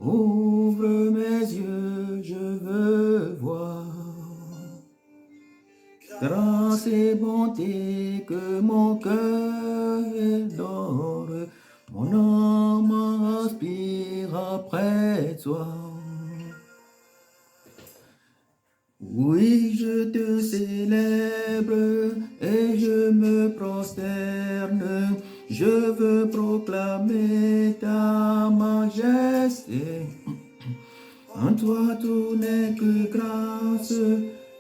Ouvre mes yeux, je veux voir. Grâce et bonté que mon cœur adore, mon âme aspire après toi. Oui, je te célèbre et je me prosterne. Je veux proclamer ta majesté. En toi tout n'est que grâce,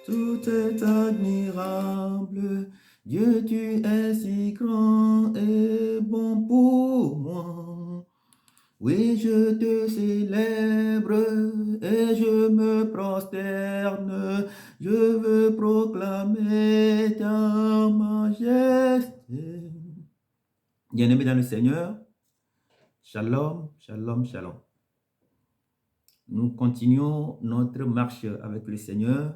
tout est admirable. Dieu, tu es si grand et bon pour moi. Oui, je te célèbre et je me prosterne. Je veux proclamer ta majesté. Bien-aimés dans le Seigneur, shalom, shalom, shalom. Nous continuons notre marche avec le Seigneur.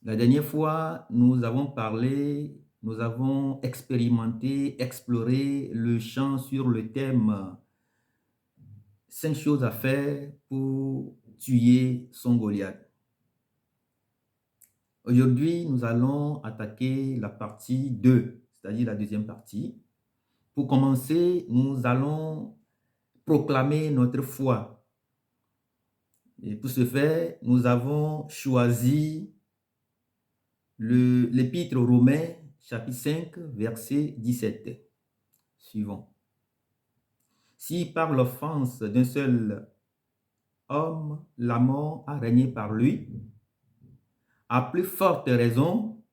La dernière fois, nous avons parlé, nous avons expérimenté, exploré le chant sur le thème 5 choses à faire pour tuer son Goliath. Aujourd'hui, nous allons attaquer la partie 2, c'est-à-dire la deuxième partie. Pour commencer, nous allons proclamer notre foi. Et pour ce faire, nous avons choisi l'Épître aux Romains, chapitre 5, verset 17. Suivant. Si par l'offense d'un seul homme, la mort a régné par lui, à plus forte raison,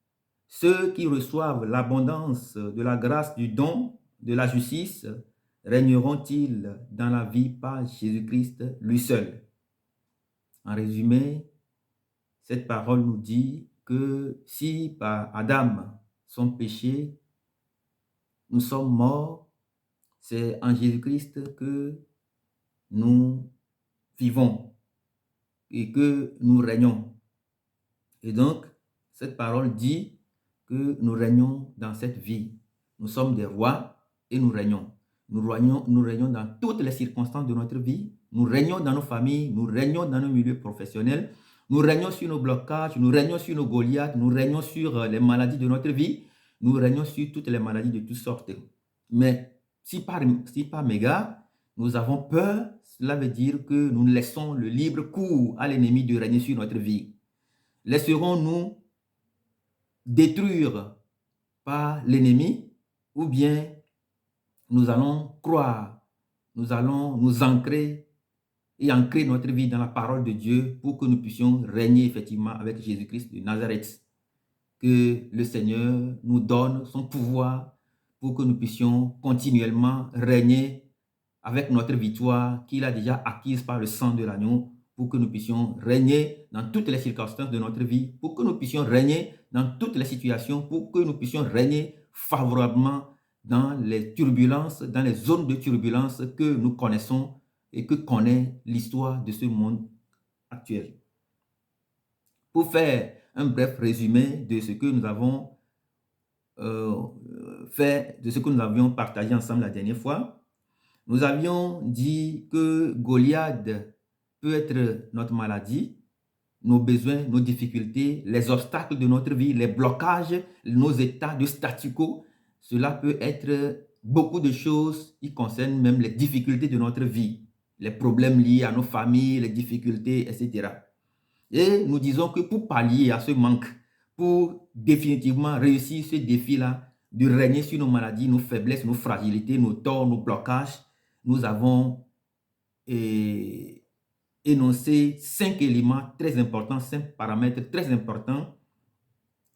ceux qui reçoivent l'abondance de la grâce du don de la justice régneront-ils dans la vie par Jésus-Christ lui seul. En résumé, cette parole nous dit que si par Adam, son péché, nous sommes morts, c'est en Jésus-Christ que nous vivons et que nous régnons. Et donc, cette parole dit que nous régnons dans cette vie. Nous sommes des rois et nous régnons. Nous régnons dans toutes les circonstances de notre vie. Nous régnons dans nos familles, nous régnons dans nos milieux professionnels. Nous régnons sur nos blocages, nous régnons sur nos Goliaths, nous régnons sur les maladies de notre vie. Nous régnons sur toutes les maladies de toutes sortes. Mais si par mégarde, nous avons peur, cela veut dire que nous laissons le libre cours à l'ennemi de régner sur notre vie. Laisserons-nous détruire par l'ennemi ou bien nous allons croire, nous allons nous ancrer et ancrer notre vie dans la parole de Dieu pour que nous puissions régner effectivement avec Jésus-Christ de Nazareth. Que le Seigneur nous donne son pouvoir pour que nous puissions continuellement régner avec notre victoire qu'il a déjà acquise par le sang de l'agneau, pour que nous puissions régner dans toutes les circonstances de notre vie, pour que nous puissions régner dans toutes les situations, pour que nous puissions régner favorablement dans les turbulences, dans les zones de turbulence que nous connaissons et que connaît l'histoire de ce monde actuel. Pour faire un bref résumé de ce que nous avons fait, de ce que nous avions partagé ensemble la dernière fois, nous avions dit que Goliath peut être notre maladie, nos besoins, nos difficultés, les obstacles de notre vie, les blocages, nos états de statu quo. Cela peut être beaucoup de choses qui concernent même les difficultés de notre vie, les problèmes liés à nos familles, les difficultés, etc. Et nous disons que pour pallier à ce manque, pour définitivement réussir ce défi-là, de régner sur nos maladies, nos faiblesses, nos fragilités, nos torts, nos blocages, nous avons énoncé 5 éléments très importants, 5 paramètres très importants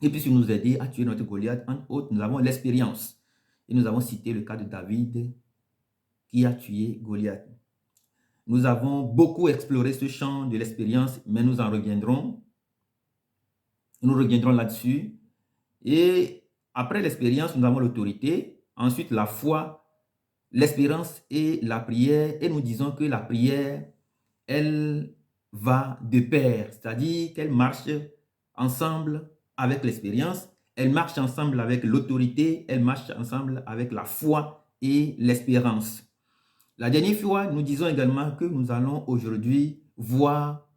qui puissent nous aider à tuer notre Goliath. Entre autres, nous avons l'expérience. Et nous avons cité le cas de David qui a tué Goliath. Nous avons beaucoup exploré ce champ de l'expérience, mais nous en reviendrons. Nous reviendrons là-dessus. Et après l'expérience, nous avons l'autorité. Ensuite, la foi, l'espérance et la prière. Et nous disons que la prière, elle va de pair, c'est-à-dire qu'elle marche ensemble avec l'expérience, elle marche ensemble avec l'autorité, elle marche ensemble avec la foi et l'espérance. La dernière fois, nous disons également que nous allons aujourd'hui voir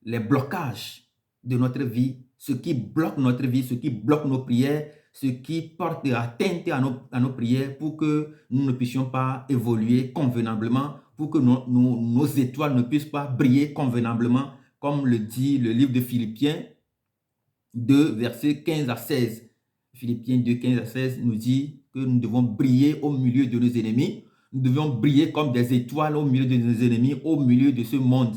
les blocages de notre vie, ce qui bloque notre vie, ce qui bloque nos prières, ce qui porte atteinte à nos prières pour que nous ne puissions pas évoluer convenablement, pour que nos étoiles ne puissent pas briller convenablement, comme le dit le livre de Philippiens 2, versets 15 à 16. Philippiens 2, 15 à 16 nous dit que nous devons briller au milieu de nos ennemis. Nous devons briller comme des étoiles au milieu de nos ennemis, au milieu de ce monde.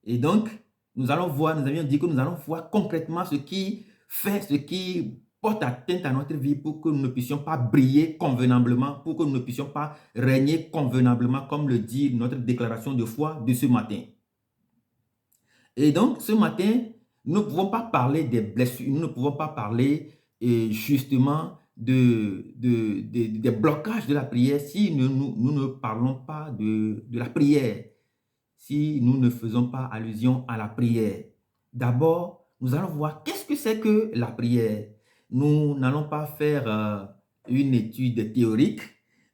Et donc, nous allons voir, nous avions dit que nous allons voir concrètement ce qui fait, ce qui porte atteinte à notre vie pour que nous ne puissions pas briller convenablement, pour que nous ne puissions pas régner convenablement, comme le dit notre déclaration de foi de ce matin. Et donc, ce matin, nous ne pouvons pas parler des blessures, nous ne pouvons pas parler justement des blocages de la prière si nous ne parlons pas de la prière, si nous ne faisons pas allusion à la prière. D'abord, nous allons voir qu'est-ce que c'est que la prière. Nous n'allons pas faire une étude théorique.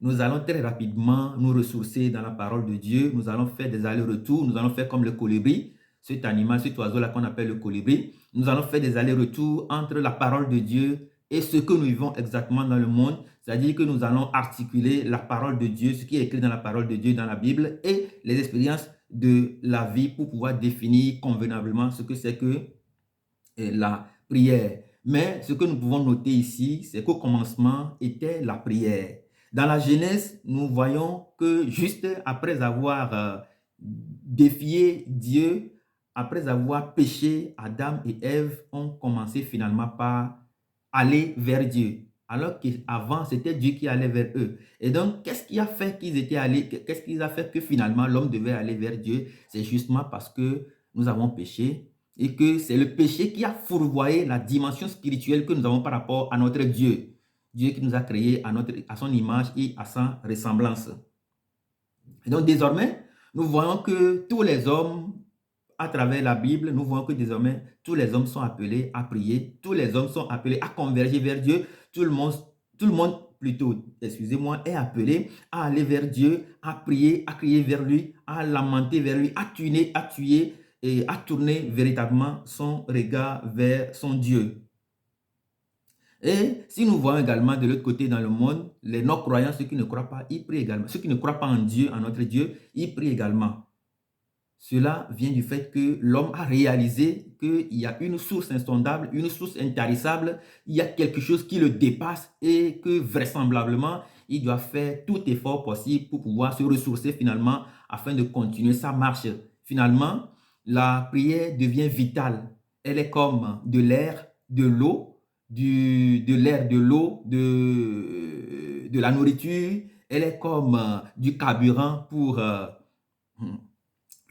Nous allons très rapidement nous ressourcer dans la parole de Dieu. Nous allons faire des allers-retours. Nous allons faire comme le colibri, cet animal, cet oiseau-là qu'on appelle le colibri. Nous allons faire des allers-retours entre la parole de Dieu et ce que nous vivons exactement dans le monde. C'est-à-dire que nous allons articuler la parole de Dieu, ce qui est écrit dans la parole de Dieu dans la Bible et les expériences de la vie pour pouvoir définir convenablement ce que c'est que la prière. Mais ce que nous pouvons noter ici, c'est qu'au commencement était la prière. Dans la Genèse, nous voyons que juste après avoir défié Dieu, après avoir péché, Adam et Ève ont commencé finalement par aller vers Dieu. Alors qu'avant, c'était Dieu qui allait vers eux. Et donc, qu'est-ce qui a fait qu'ils étaient allés, qu'est-ce qui a fait que finalement l'homme devait aller vers Dieu? C'est justement parce que nous avons péché et que c'est le péché qui a fourvoyé la dimension spirituelle que nous avons par rapport à notre Dieu. Dieu qui nous a créés à son image et à sa ressemblance. Et donc, désormais, nous voyons que tous les hommes, à travers la Bible, nous voyons que désormais, tous les hommes sont appelés à prier, tous les hommes sont appelés à converger vers Dieu, tout le monde plutôt, excusez-moi, est appelé à aller vers Dieu, à prier, à crier vers lui, à lamenter vers lui, à tuer et à tourner véritablement son regard vers son Dieu. Et si nous voyons également de l'autre côté dans le monde, les non-croyants, ceux qui ne croient pas, ils prient également. Ceux qui ne croient pas en Dieu, en notre Dieu, ils prient également. Cela vient du fait que l'homme a réalisé qu'il y a une source insondable, une source intarissable, il y a quelque chose qui le dépasse et que vraisemblablement, il doit faire tout effort possible pour pouvoir se ressourcer finalement afin de continuer sa marche. Finalement, la prière devient vitale. Elle est comme de l'air, de l'eau, de la nourriture. Elle est comme du carburant pour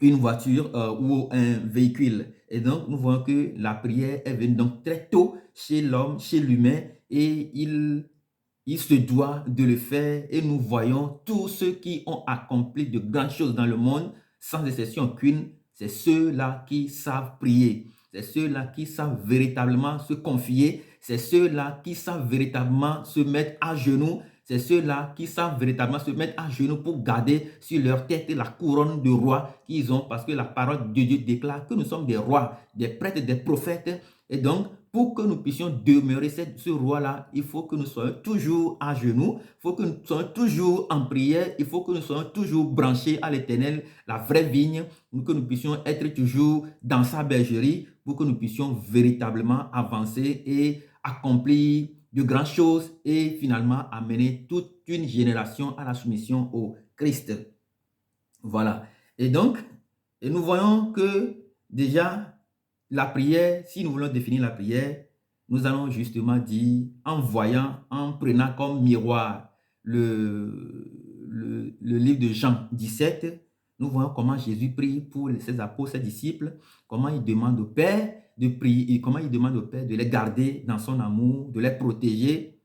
une voiture ou un véhicule. Et donc, nous voyons que la prière est venue donc très tôt chez l'homme, chez l'humain, et il se doit de le faire. Et nous voyons tous ceux qui ont accompli de grandes choses dans le monde, sans exception aucune, c'est ceux-là qui savent prier. C'est ceux-là qui savent véritablement se confier. C'est ceux-là qui savent véritablement se mettre à genoux. C'est ceux-là qui savent véritablement se mettre à genoux pour garder sur leur tête la couronne de roi qu'ils ont, parce que la parole de Dieu déclare que nous sommes des rois, des prêtres, des prophètes. Et donc, pour que nous puissions demeurer ce roi-là, il faut que nous soyons toujours à genoux, il faut que nous soyons toujours en prière, il faut que nous soyons toujours branchés à l'Éternel, la vraie vigne, pour que nous puissions être toujours dans sa bergerie, pour que nous puissions véritablement avancer et accomplir de grandes choses et finalement amener toute une génération à la soumission au Christ. Voilà. Et donc, nous voyons que déjà, la prière, si nous voulons définir la prière, nous allons justement dire, en voyant, en prenant comme miroir le livre de Jean 17, nous voyons comment Jésus prie pour ses apôtres, ses disciples, comment il demande au Père de prier, et comment il demande au Père de les garder dans son amour, de les protéger,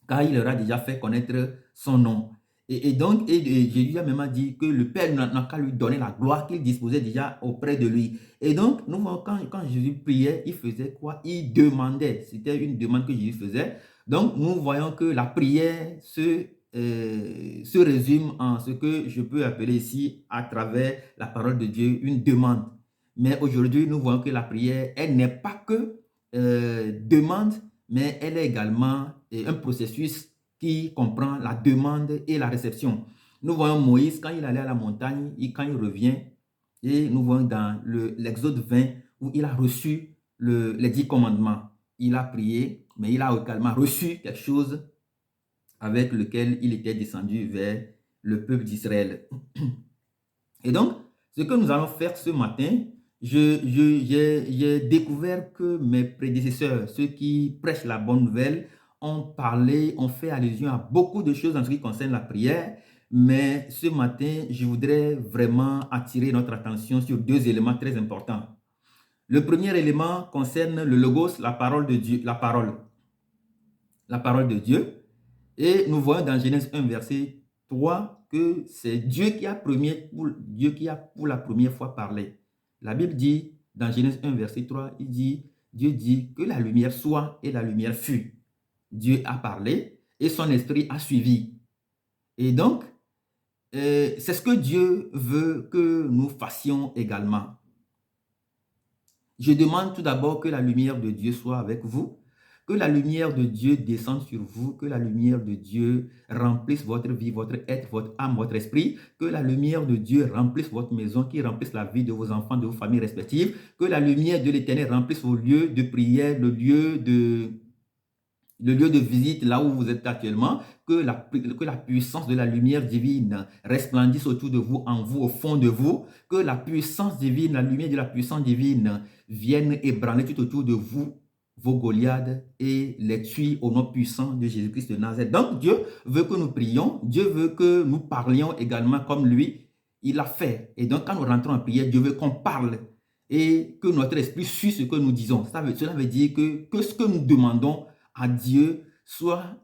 car il leur a déjà fait connaître son nom. Et donc, Jésus a même dit que le Père n'a qu'à lui donner la gloire qu'il disposait déjà auprès de lui. Et donc, nous voyons quand Jésus priait, il faisait quoi? Il demandait. C'était une demande que Jésus faisait. Donc, nous voyons que la prière se résume en ce que je peux appeler ici, à travers la parole de Dieu, une demande. Mais aujourd'hui, nous voyons que la prière, elle n'est pas que demande, mais elle est également un processus qui comprend la demande et la réception. Nous voyons Moïse, quand il allait à la montagne, quand il revient, et nous voyons dans l'Exode 20, où il a reçu les 10 commandements. Il a prié, mais il a également reçu quelque chose avec lequel il était descendu vers le peuple d'Israël. Et donc, ce que nous allons faire ce matin, j'ai découvert que mes prédécesseurs, ceux qui prêchent la bonne nouvelle, ont parlé, ont fait allusion à beaucoup de choses en ce qui concerne la prière. Mais ce matin, je voudrais vraiment attirer notre attention sur 2 éléments très importants. Le premier élément concerne le logos, la parole de Dieu, la parole de Dieu. Et nous voyons dans Genèse 1, verset 3, que c'est Dieu qui a pour la première fois parlé. La Bible dit, dans Genèse 1, verset 3, Dieu dit que la lumière soit et la lumière fut. Dieu a parlé et son esprit a suivi. Et donc, c'est ce que Dieu veut que nous fassions également. Je demande tout d'abord que la lumière de Dieu soit avec vous, que la lumière de Dieu descende sur vous, que la lumière de Dieu remplisse votre vie, votre être, votre âme, votre esprit, que la lumière de Dieu remplisse votre maison, qui remplisse la vie de vos enfants, de vos familles respectives, que la lumière de l'Éternel remplisse vos lieux de prière, le lieu de visite là où vous êtes actuellement, que la puissance de la lumière divine resplendisse autour de vous, en vous, au fond de vous, que la puissance divine, la lumière de la puissance divine vienne ébranler tout autour de vous, vos Goliaths, et les tuer au nom puissant de Jésus-Christ de Nazareth. Donc Dieu veut que nous prions, Dieu veut que nous parlions également comme lui, il l'a fait. Et donc quand nous rentrons en prière, Dieu veut qu'on parle et que notre esprit suit ce que nous disons. Cela veut dire que ce que nous demandons à Dieu soit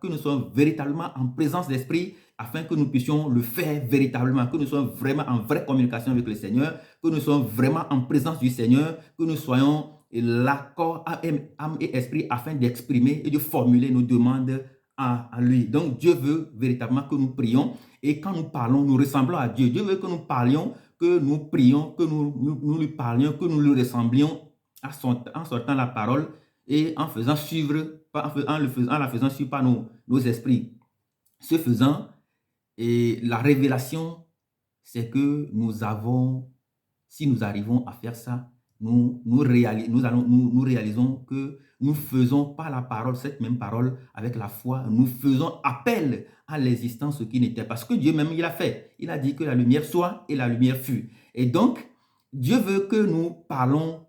que nous soyons véritablement en présence d'esprit, afin que nous puissions le faire véritablement, que nous soyons vraiment en vraie communication avec le Seigneur, que nous soyons vraiment en présence du Seigneur, que nous soyons l'accord âme et esprit afin d'exprimer et de formuler nos demandes à lui. Donc Dieu veut véritablement que nous prions, et quand nous parlons, nous ressemblons à Dieu. Dieu veut que nous parlions, que nous prions, que nous lui parlions, que nous lui ressemblions en sortant la parole et en faisant suivre, en la faisant suivre par nos esprits. Ce faisant, et la révélation, c'est que si nous arrivons à faire ça, nous réalisons que nous faisons par la parole, cette même parole, avec la foi, nous faisons appel à l'existence qui n'était. Parce que Dieu même, il a fait. Il a dit que la lumière soit et la lumière fut. Et donc, Dieu veut que nous parlions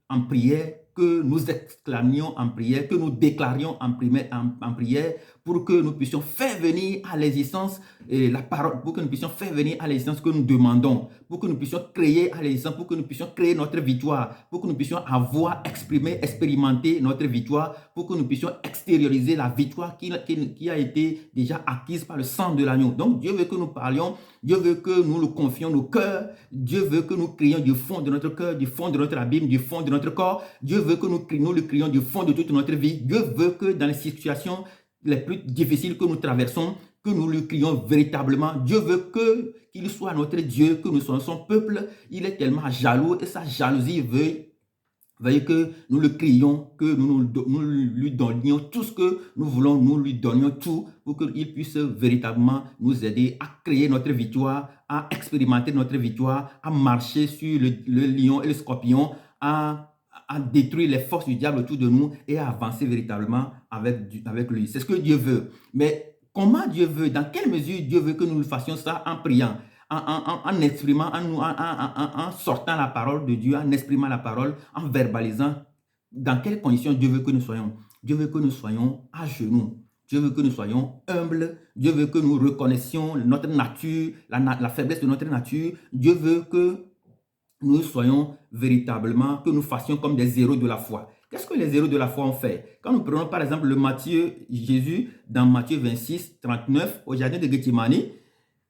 en prière, que nous exclamions en prière, que nous déclarions en prière, pour que nous puissions faire venir à l'existence la parole, pour que nous puissions faire venir à l'existence que nous demandons, pour que nous puissions créer à l'existence, pour que nous puissions créer notre victoire, pour que nous puissions expérimenter notre victoire, pour que nous puissions extérioriser la victoire qui a été déjà acquise par le sang de l'agneau. Donc Dieu veut que nous parlions, Dieu veut que nous le confions nos cœurs, Dieu veut que nous crions du fond de notre cœur, du fond de notre abîme, du fond de notre corps. Dieu veut que nous le crions du fond de toute notre vie. Dieu veut que dans les situations les plus difficiles que nous traversons, que nous lui crions véritablement. Dieu veut qu'il soit notre Dieu, que nous soyons son peuple. Il est tellement jaloux et sa jalousie veut que nous le crions, que nous lui donnions tout ce que nous voulons, nous lui donnions tout pour qu'il puisse véritablement nous aider à créer notre victoire, à expérimenter notre victoire, à marcher sur le lion et le scorpion, à détruire les forces du diable autour de nous et à avancer véritablement avec lui. C'est ce que Dieu veut. Mais comment Dieu veut, dans quelle mesure Dieu veut que nous le fassions ça? En priant, en exprimant, en sortant la parole de Dieu, en exprimant la parole, en verbalisant. Dans quelles conditions Dieu veut que nous soyons? Dieu veut que nous soyons à genoux. Dieu veut que nous soyons humbles. Dieu veut que nous reconnaissions notre nature, la faiblesse de notre nature. Dieu veut que nous soyons véritablement, que nous fassions comme des héros de la foi. Qu'est-ce que les héros de la foi ont fait? Quand nous prenons par exemple Jésus, dans Matthieu 26, 39, au jardin de Gethsémani,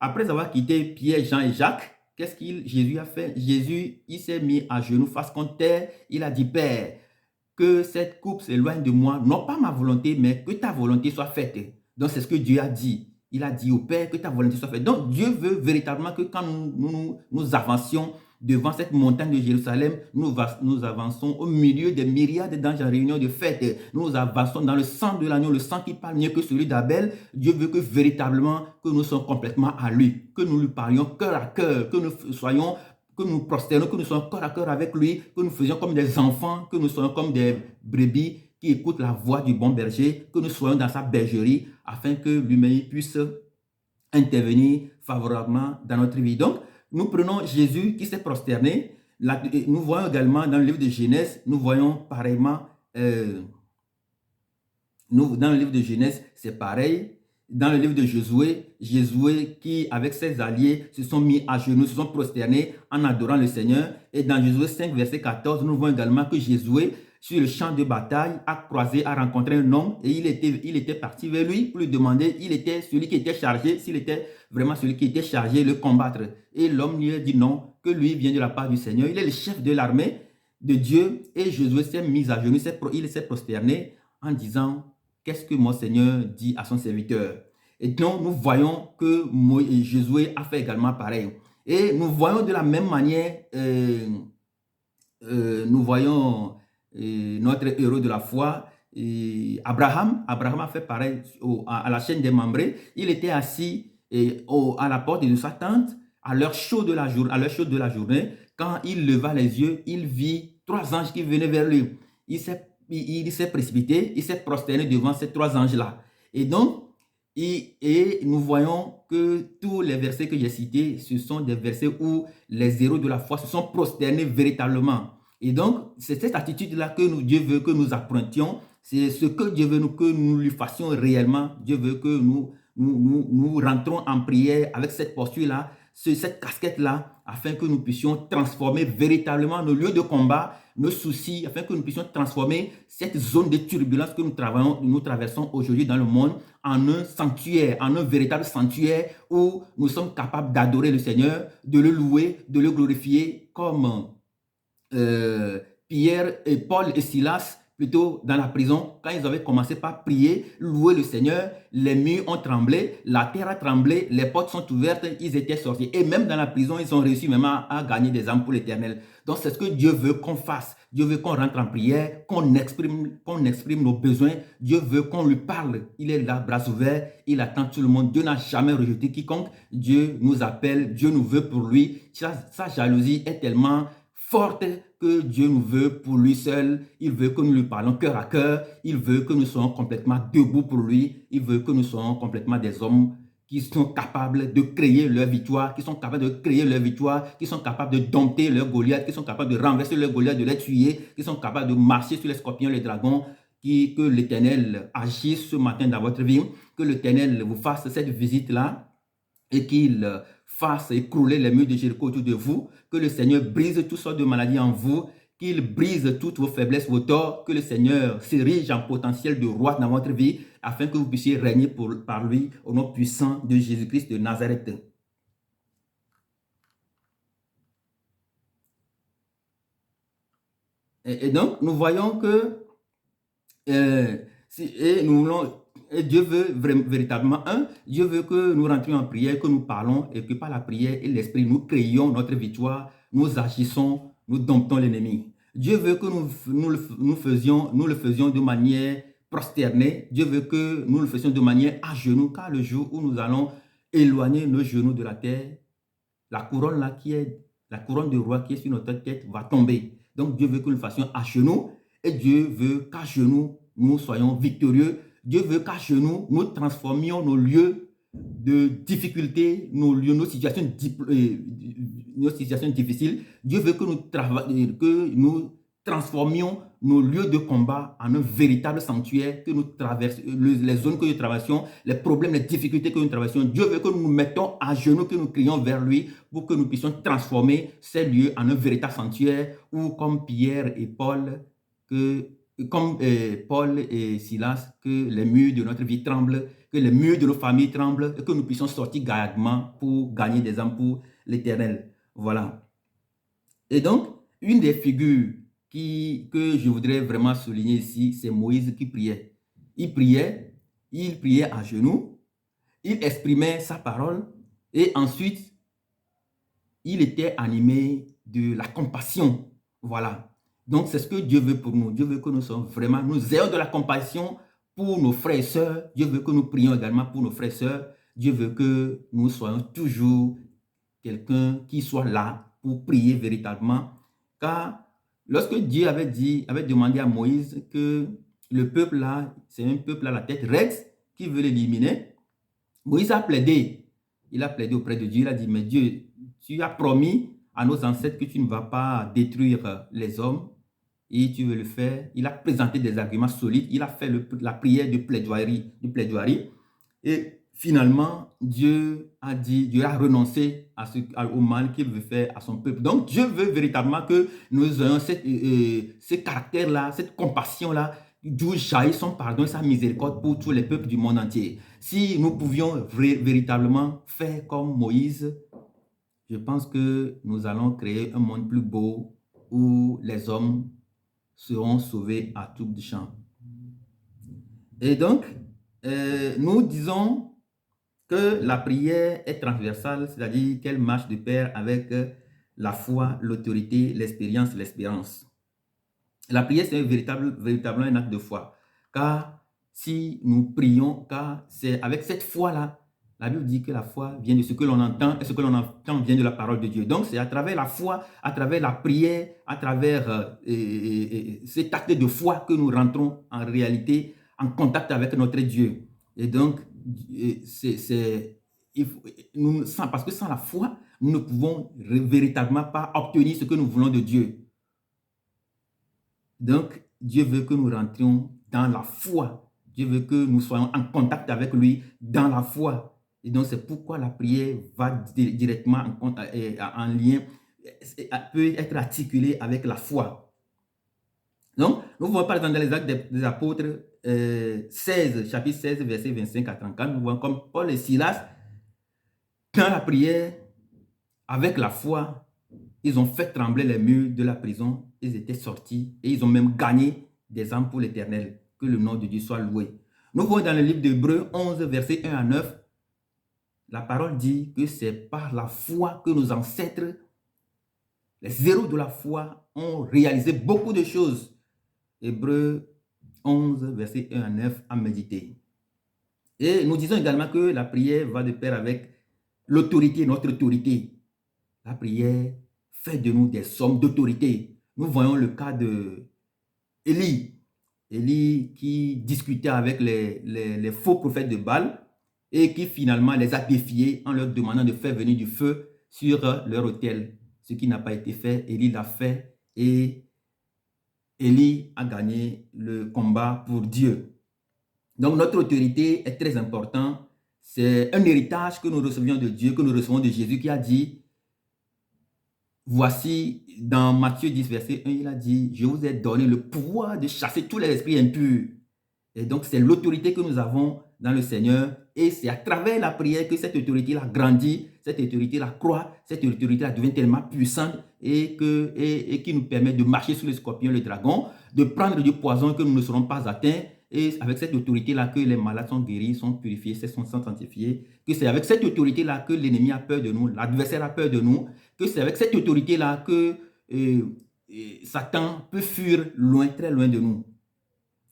après avoir quitté Pierre, Jean et Jacques, qu'est-ce que Jésus a fait? Jésus, il s'est mis à genoux face contre terre. Il a dit, Père, que cette coupe s'éloigne de moi, non pas ma volonté, mais que ta volonté soit faite. Donc, c'est ce que Dieu a dit. Il a dit au Père que ta volonté soit faite. Donc, Dieu veut véritablement que quand nous avancions devant cette montagne de Jérusalem, nous avançons au milieu des myriades d'anges en réunion de fête. Nous avançons dans le sang de l'agneau, le sang qui parle mieux que celui d'Abel. Dieu veut que véritablement que nous soyons complètement à lui, que nous lui parlions cœur à cœur, que nous prosternons, que nous soyons corps à corps avec lui, que nous faisions comme des enfants, que nous soyons comme des brebis qui écoutent la voix du bon berger, que nous soyons dans sa bergerie afin que lui-même puisse intervenir favorablement dans notre vie. Donc, nous prenons Jésus qui s'est prosterné. Nous voyons également dans le livre de Genèse, nous voyons pareillement, dans le livre de Genèse, c'est pareil. Dans le livre de Josué, Josué qui, avec ses alliés, se sont mis à genoux, se sont prosternés en adorant le Seigneur. Et dans Josué 5, verset 14, nous voyons également que Josué, sur le champ de bataille, a rencontré un homme et il était parti vers lui pour lui demander, il était celui qui était chargé, s'il était vraiment celui qui était chargé de le combattre. Et l'homme lui a dit non, que lui vient de la part du Seigneur. Il est le chef de l'armée de Dieu et Josué s'est mis à genoux, il s'est prosterné en disant, qu'est-ce que mon Seigneur dit à son serviteur? Et donc, nous voyons que Josué a fait également pareil. Et nous voyons de la même manière, nous voyons notre héros de la foi, Abraham a fait pareil à la chaîne des Mambrés. Il était assis à la porte de sa tente à l'heure chaude de la journée. Quand il leva les yeux, il vit 3 anges qui venaient vers lui. Il s'est précipité, il s'est prosterné devant ces 3 anges-là. Et donc, nous voyons que tous les versets que j'ai cités, ce sont des versets où les héros de la foi se sont prosternés véritablement. Et donc, c'est cette attitude-là que Dieu veut que nous apprenions. C'est ce que Dieu veut que nous lui fassions réellement. Dieu veut que nous rentrons en prière avec cette posture-là, cette casquette-là, afin que nous puissions transformer véritablement nos lieux de combat, nos soucis, afin que nous puissions transformer cette zone de turbulence que nous traversons aujourd'hui dans le monde en un sanctuaire, en un véritable sanctuaire où nous sommes capables d'adorer le Seigneur, de le louer, de le glorifier comme Pierre et Paul et Silas, plutôt dans la prison, quand ils avaient commencé par prier, louer le Seigneur, les murs ont tremblé, la terre a tremblé, les portes sont ouvertes, ils étaient sortis. Et même dans la prison, ils ont réussi même à gagner des âmes pour l'Éternel. Donc c'est ce que Dieu veut qu'on fasse. Dieu veut qu'on rentre en prière, qu'on exprime nos besoins. Dieu veut qu'on lui parle. Il est là, bras ouverts, il attend tout le monde. Dieu n'a jamais rejeté quiconque. Dieu nous appelle, Dieu nous veut pour lui. Sa jalousie est tellement forte que Dieu nous veut pour lui seul. Il veut que nous lui parlons cœur à cœur. Il veut que nous soyons complètement debout pour lui. Il veut que nous soyons complètement des hommes qui sont capables de créer leur victoire, qui sont capables de créer leur victoire, qui sont capables de dompter leur Goliath, qui sont capables de renverser leur Goliath, de les tuer, qui sont capables de marcher sur les scorpions, les dragons. Que l'Éternel agisse ce matin dans votre vie, que l'Éternel vous fasse cette visite-là et qu'il fasse écrouler les murs de Jéricho autour de vous, que le Seigneur brise toutes sortes de maladies en vous, qu'il brise toutes vos faiblesses, vos torts, que le Seigneur s'érige en potentiel de roi dans votre vie, afin que vous puissiez régner par lui au nom puissant de Jésus-Christ de Nazareth. Et donc, nous voyons que Dieu veut véritablement, Dieu veut que nous rentrions en prière, que nous parlons et que par la prière et l'esprit, nous créons notre victoire, nous agissons, nous domptons l'ennemi. Dieu veut que nous le faisions de manière prosternée. Dieu veut que nous le fassions de manière à genoux, car le jour où nous allons éloigner nos genoux de la terre, la couronne de roi qui est sur notre tête va tomber. Donc Dieu veut que nous le fassions à genoux et Dieu veut qu'à genoux, nous soyons victorieux. Dieu veut qu'à genoux, nous transformions nos lieux de difficulté, nos situations difficiles. Dieu veut que nous transformions nos lieux de combat en un véritable sanctuaire, que nous traversions, les zones que nous traversions, les problèmes, les difficultés que nous traversions. Dieu veut que nous nous mettons à genoux, que nous crions vers lui pour que nous puissions transformer ces lieux en un véritable sanctuaire où, comme Pierre et Paul, comme Paul et Silas, que les murs de notre vie tremblent, que les murs de nos familles tremblent et que nous puissions sortir gaillardement pour gagner des âmes pour l'Éternel. Voilà. Et donc, une des figures que je voudrais vraiment souligner ici, c'est Moïse qui priait. Il priait il priait à genoux, il exprimait sa parole et ensuite, il était animé de la compassion. Voilà. Donc, c'est ce que Dieu veut pour nous. Dieu veut que nous soyons vraiment, nous ayons de la compassion pour nos frères et sœurs. Dieu veut que nous prions également pour nos frères et sœurs. Dieu veut que nous soyons toujours quelqu'un qui soit là pour prier véritablement. Car lorsque Dieu avait demandé à Moïse que le peuple là, c'est un peuple à la tête raide qui veut l'éliminer, Moïse a plaidé. Il a plaidé auprès de Dieu. Il a dit, mais Dieu, tu as promis à nos ancêtres que tu ne vas pas détruire les hommes et tu veux le faire. Il a présenté des arguments solides. Il a fait la prière de plaidoirie. Et finalement, Dieu a renoncé au mal qu'il veut faire à son peuple. Donc, Dieu veut véritablement que nous ayons ce caractère-là, cette compassion-là, d'où jaillit son pardon et sa miséricorde pour tous les peuples du monde entier. Si nous pouvions véritablement faire comme Moïse, je pense que nous allons créer un monde plus beau où les hommes seront sauvés à tout bout de champ. Et donc, nous disons que la prière est transversale, c'est-à-dire qu'elle marche de pair avec la foi, l'autorité, l'expérience, l'espérance. La prière, c'est véritablement un acte de foi. Car si nous prions, car c'est avec cette foi-là, la Bible dit que la foi vient de ce que l'on entend et ce que l'on entend vient de la parole de Dieu. Donc, c'est à travers la foi, à travers la prière, à travers cet acte de foi que nous rentrons en réalité en contact avec notre Dieu. Et donc, parce que sans la foi, nous ne pouvons véritablement pas obtenir ce que nous voulons de Dieu. Donc, Dieu veut que nous rentrions dans la foi. Dieu veut que nous soyons en contact avec lui dans la foi. Et donc, c'est pourquoi la prière va directement en lien, peut être articulée avec la foi. Donc, nous voyons par exemple dans les Actes des Apôtres 16, chapitre 16, verset 25 à 34, nous voyons comme Paul et Silas, dans la prière, avec la foi, ils ont fait trembler les murs de la prison, ils étaient sortis et ils ont même gagné des âmes pour l'Éternel. Que le nom de Dieu soit loué. Nous voyons dans le livre d'Hébreux 11, versets 1 à 9, la parole dit que c'est par la foi que nos ancêtres, les héros de la foi, ont réalisé beaucoup de choses. Hébreux 11, versets 1 à 9, à méditer. Et nous disons également que la prière va de pair avec l'autorité, notre autorité. La prière fait de nous des hommes d'autorité. Nous voyons le cas de Élie. Élie qui discutait avec les faux prophètes de Baal et qui finalement les a défiés en leur demandant de faire venir du feu sur leur autel. Ce qui n'a pas été fait, Élie l'a fait et Élie a gagné le combat pour Dieu. Donc notre autorité est très importante. C'est un héritage que nous recevions de Dieu, que nous recevons de Jésus qui a dit, voici dans Matthieu 10, verset 1, il a dit, je vous ai donné le pouvoir de chasser tous les esprits impurs. Et donc c'est l'autorité que nous avons dans le Seigneur et c'est à travers la prière que cette autorité-là grandit, cette autorité-là croît, cette autorité-là devient tellement puissante et qui nous permet de marcher sur le scorpion, le dragon, de prendre du poison que nous ne serons pas atteints. Et avec cette autorité-là que les malades sont guéris, sont purifiés, sont sanctifiés, que c'est avec cette autorité-là que l'ennemi a peur de nous, l'adversaire a peur de nous, que c'est avec cette autorité-là que Satan peut fuir loin, très loin de nous.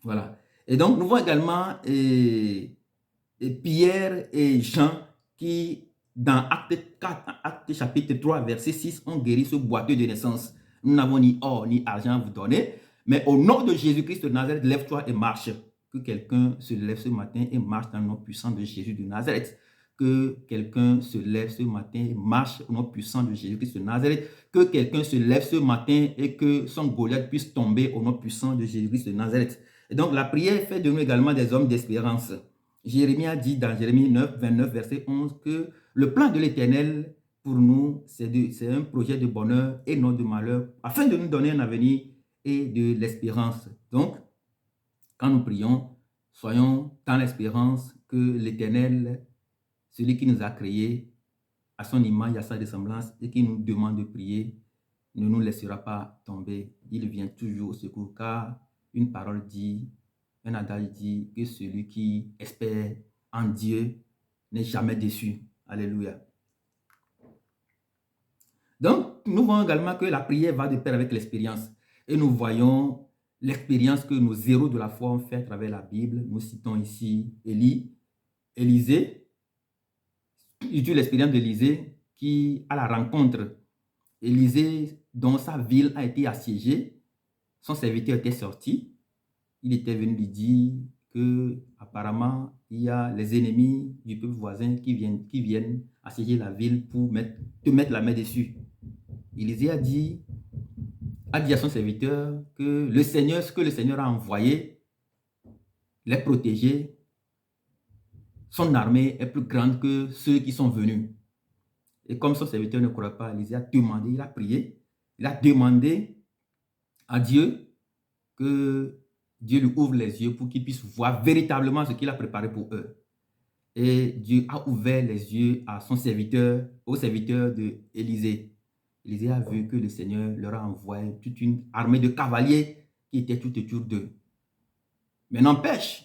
Voilà. Et donc, nous voyons également Pierre et Jean qui, dans Acte chapitre 3, verset 6, ont guéri ce boiteux de naissance. Nous n'avons ni or ni argent à vous donner, mais au nom de Jésus-Christ de Nazareth, lève-toi et marche. Que quelqu'un se lève ce matin et marche dans le nom puissant de Jésus de Nazareth. Que quelqu'un se lève ce matin et marche au nom puissant de Jésus-Christ de Nazareth. Que quelqu'un se lève ce matin et que son Goliath puisse tomber au nom puissant de Jésus-Christ de Nazareth. Et donc, la prière fait de nous également des hommes d'espérance. Jérémie a dit dans Jérémie 9, 29, verset 11, que le plan de l'Éternel pour nous, c'est un projet de bonheur et non de malheur, afin de nous donner un avenir et de l'espérance. Donc, quand nous prions, soyons dans l'espérance que l'Éternel, celui qui nous a créés, à son image et à sa ressemblance, et qui nous demande de prier, ne nous laissera pas tomber. Il vient toujours au secours, car une parole dit, Un adage dit que celui qui espère en Dieu n'est jamais déçu. Alléluia. Donc, nous voyons également que la prière va de pair avec l'expérience. Et nous voyons l'expérience que nos héros de la foi ont fait à travers la Bible. Nous citons ici Élisée. Il dit l'expérience d'Élisée qui, à la rencontre, Élisée, dont sa ville a été assiégée, son serviteur était sorti. Il était venu lui dire que apparemment il y a les ennemis du peuple voisin qui viennent assiéger la ville pour te mettre la main dessus. Élisée a dit à son serviteur que le Seigneur, ce que le Seigneur a envoyé, les protéger, son armée est plus grande que ceux qui sont venus. Et comme son serviteur ne croit pas, Élisée a demandé, il a prié, il a demandé à Dieu que Dieu lui ouvre les yeux pour qu'il puisse voir véritablement ce qu'il a préparé pour eux. Et Dieu a ouvert les yeux à son serviteur, au serviteur d'Élisée. Élisée a vu que le Seigneur leur a envoyé toute une armée de cavaliers qui étaient tout autour d'eux. Mais n'empêche,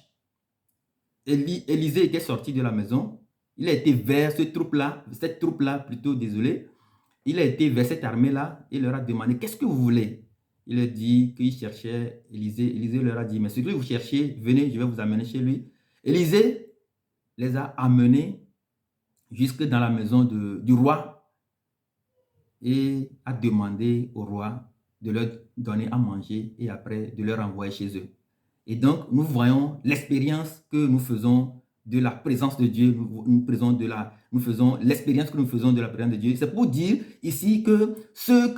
Élisée était sorti de la maison. Il a été vers cette troupe-là plutôt, désolé. Il a été vers cette armée-là et leur a demandé, qu'est-ce que vous voulez? Il a dit qu'il cherchait Élisée. Élisée leur a dit, mais ce que vous cherchez, venez, je vais vous amener chez lui. Élisée les a amenés jusque dans la maison du roi et a demandé au roi de leur donner à manger et après de leur envoyer chez eux. Et donc, nous voyons l'expérience que nous faisons de la présence de Dieu, nous faisons l'expérience que nous faisons de la présence de Dieu. C'est pour dire ici que ceux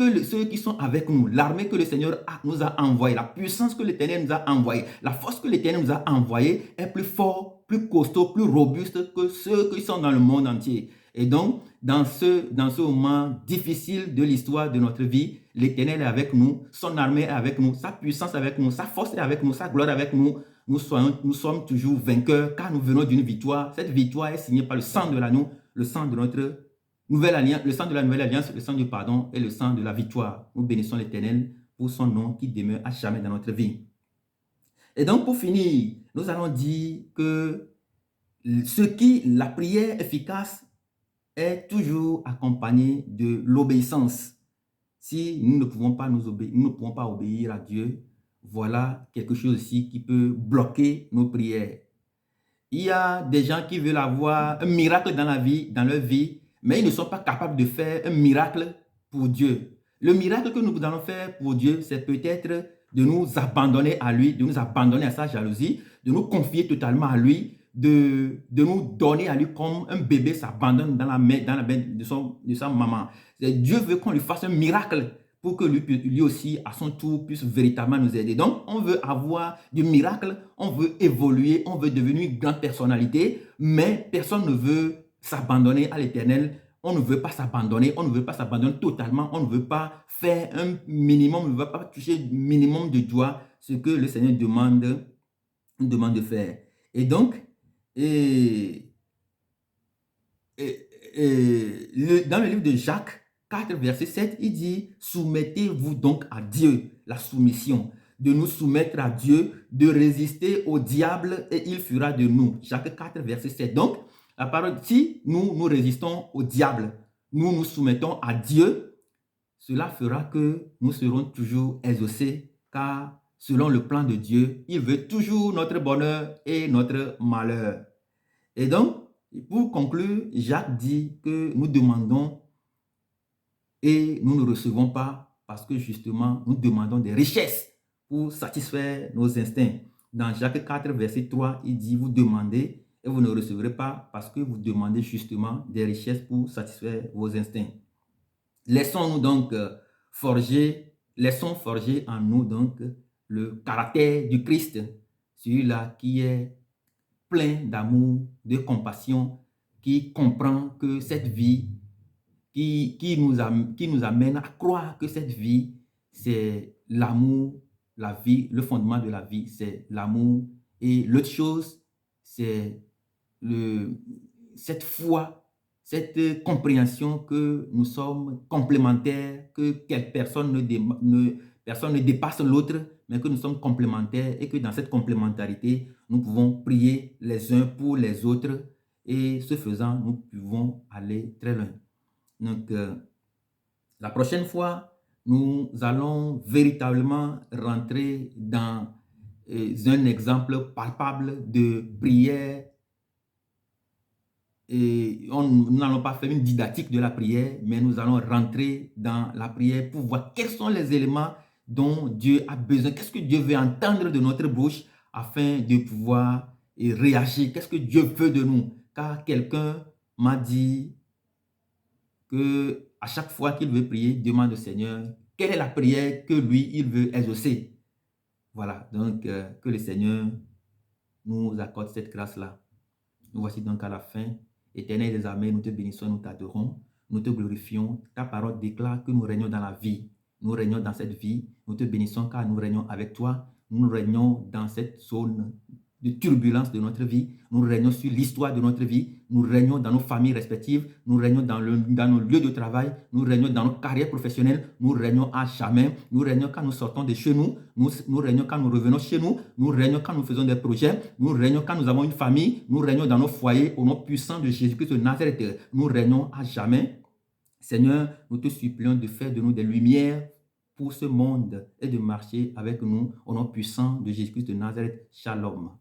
qui sont avec nous, l'armée que le Seigneur nous a envoyée, la puissance que l'Éternel nous a envoyée, la force que l'Éternel nous a envoyée est plus fort, plus costaud, plus robuste que ceux qui sont dans le monde entier. Et donc, dans ce moment difficile de l'histoire de notre vie, l'Éternel est avec nous, son armée est avec nous, sa puissance est avec nous, sa force est avec nous, sa gloire est avec nous. Nous sommes toujours vainqueurs car nous venons d'une victoire. Cette victoire est signée par le sang de l'agneau, le sang de notre nouvelle alliance, le sang de la nouvelle alliance, le sang du pardon et le sang de la victoire. Nous bénissons l'Éternel pour son nom qui demeure à jamais dans notre vie. Et donc, pour finir, nous allons dire que la prière efficace est toujours accompagnée de l'obéissance. Si nous ne pouvons pas obéir à Dieu, voilà quelque chose aussi qui peut bloquer nos prières. Il y a des gens qui veulent avoir un miracle dans leur vie, mais ils ne sont pas capables de faire un miracle pour Dieu. Le miracle que nous allons faire pour Dieu, c'est peut-être de nous abandonner à lui, de nous abandonner à sa jalousie, de nous confier totalement à lui, de nous donner à lui comme un bébé s'abandonne dans la main de sa maman. Dieu veut qu'on lui fasse un miracle pour que lui aussi, à son tour, puisse véritablement nous aider. Donc, on veut avoir du miracle, on veut évoluer, on veut devenir une grande personnalité, mais personne ne veut s'abandonner à l'Éternel. On ne veut pas s'abandonner, on ne veut pas s'abandonner totalement, on ne veut pas faire un minimum, on ne veut pas toucher le minimum de joie, ce que le Seigneur demande de faire. Et donc, dans le livre de Jacques 4, verset 7, il dit, soumettez-vous donc à Dieu, la soumission, de nous soumettre à Dieu, de résister au diable et il fera de nous. Jacques 4, verset 7. Donc, la parole, si nous résistons au diable, nous nous soumettons à Dieu, cela fera que nous serons toujours exaucés, car selon le plan de Dieu, il veut toujours notre bonheur et notre malheur. Et donc, pour conclure, Jacques dit que nous demandons et nous ne recevons pas parce que justement, nous demandons des richesses pour satisfaire nos instincts. Dans Jacques 4, verset 3, il dit, vous demandez et vous ne recevrez pas parce que vous demandez justement des richesses pour satisfaire vos instincts. Laissons forger en nous donc le caractère du Christ, celui-là qui est plein d'amour, de compassion, qui comprend que cette vie, qui nous amène à croire que cette vie, c'est l'amour, la vie, le fondement de la vie, c'est l'amour. Et l'autre chose, c'est cette foi, cette compréhension que nous sommes complémentaires, que personne personne ne dépasse l'autre, mais que nous sommes complémentaires et que dans cette complémentarité, nous pouvons prier les uns pour les autres et ce faisant, nous pouvons aller très loin. Donc, la prochaine fois, nous allons véritablement rentrer dans un exemple palpable de prière. Et nous n'allons pas faire une didactique de la prière, mais nous allons rentrer dans la prière pour voir quels sont les éléments dont Dieu a besoin. Qu'est-ce que Dieu veut entendre de notre bouche afin de pouvoir réagir? Qu'est-ce que Dieu veut de nous? Car quelqu'un m'a dit que à chaque fois qu'il veut prier, demande au Seigneur quelle est la prière que lui, il veut exaucer. Voilà, donc que le Seigneur nous accorde cette grâce-là. Nous voici donc à la fin. Éternel des armées, nous te bénissons, nous t'adorons, nous te glorifions. Ta parole déclare que nous régnons dans la vie. Nous régnons dans cette vie. Nous te bénissons car nous régnons avec toi. Nous régnons dans cette zone de turbulence de notre vie. Nous régnons sur l'histoire de notre vie. Nous régnons dans nos familles respectives. Nous régnons dans nos lieux de travail. Nous régnons dans nos carrières professionnelles. Nous régnons à jamais. Nous régnons quand nous sortons de chez nous. Nous régnons quand nous revenons chez nous. Nous régnons quand nous faisons des projets. Nous régnons quand nous avons une famille. Nous régnons dans nos foyers au nom puissant de Jésus-Christ de Nazareth. Nous régnons à jamais. Seigneur, nous te supplions de faire de nous des lumières pour ce monde et de marcher avec nous au nom puissant de Jésus-Christ de Nazareth. Shalom.